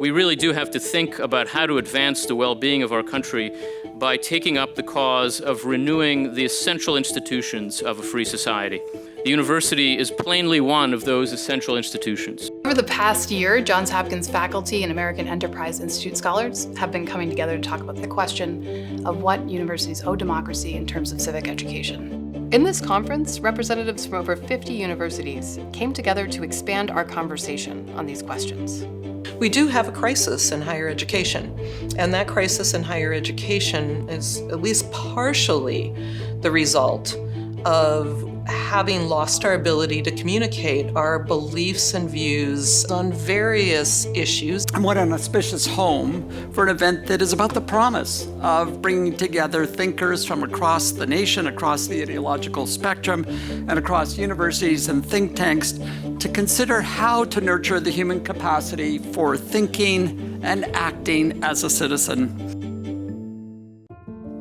We really do have to think about how to advance the well-being of our country by taking up the cause of renewing the essential institutions of a free society. The university is plainly one of those essential institutions. Over the past year, Johns Hopkins faculty and American Enterprise Institute scholars have been coming together to talk about the question of what universities owe democracy in terms of civic education. In this conference, representatives from over 50 universities came together to expand our conversation on these questions. We do have a crisis in higher education, and that crisis in higher education is at least partially the result of having lost our ability to communicate our beliefs and views on various issues. And what an auspicious home for an event that is about the promise of bringing together thinkers from across the nation, across the ideological spectrum, and across universities and think tanks to consider how to nurture the human capacity for thinking and acting as a citizen.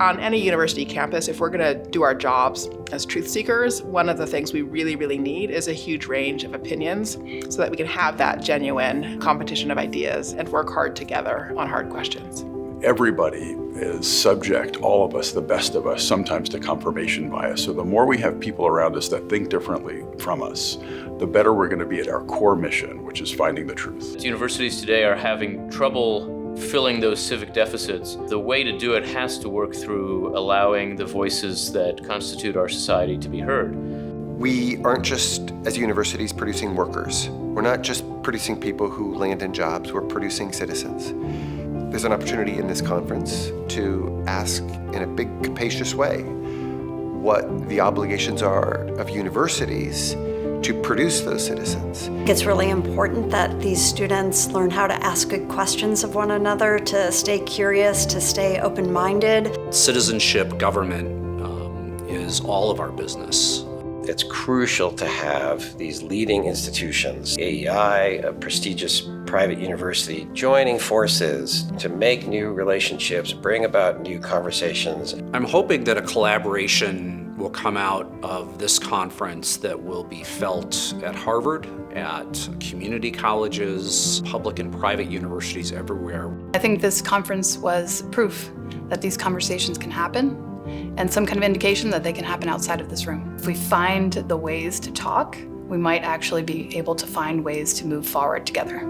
On any university campus, if we're going to do our jobs as truth seekers, one of the things we really need is a huge range of opinions so that we can have that genuine competition of ideas and work hard together on hard questions. Everybody is subject, all of us, the best of us, sometimes to confirmation bias. So the more we have people around us that think differently from us, the better we're going to be at our core mission, which is finding the truth. Universities today are having trouble filling those civic deficits. The way to do it has to work through allowing the voices that constitute our society to be heard. We aren't just, as universities, producing workers. We're not just producing people who land in jobs, we're producing citizens. There's an opportunity in this conference to ask in a big, capacious way what the obligations are of universities to produce those citizens. It's really important that these students learn how to ask good questions of one another, to stay curious, to stay open-minded. Citizenship government is all of our business. It's crucial to have these leading institutions, AEI, a prestigious private university, joining forces to make new relationships, bring about new conversations. I'm hoping that a collaboration will come out of this conference that will be felt at Harvard, at community colleges, public and private universities everywhere. I think this conference was proof that these conversations can happen and some kind of indication that they can happen outside of this room. If we find the ways to talk, we might actually be able to find ways to move forward together.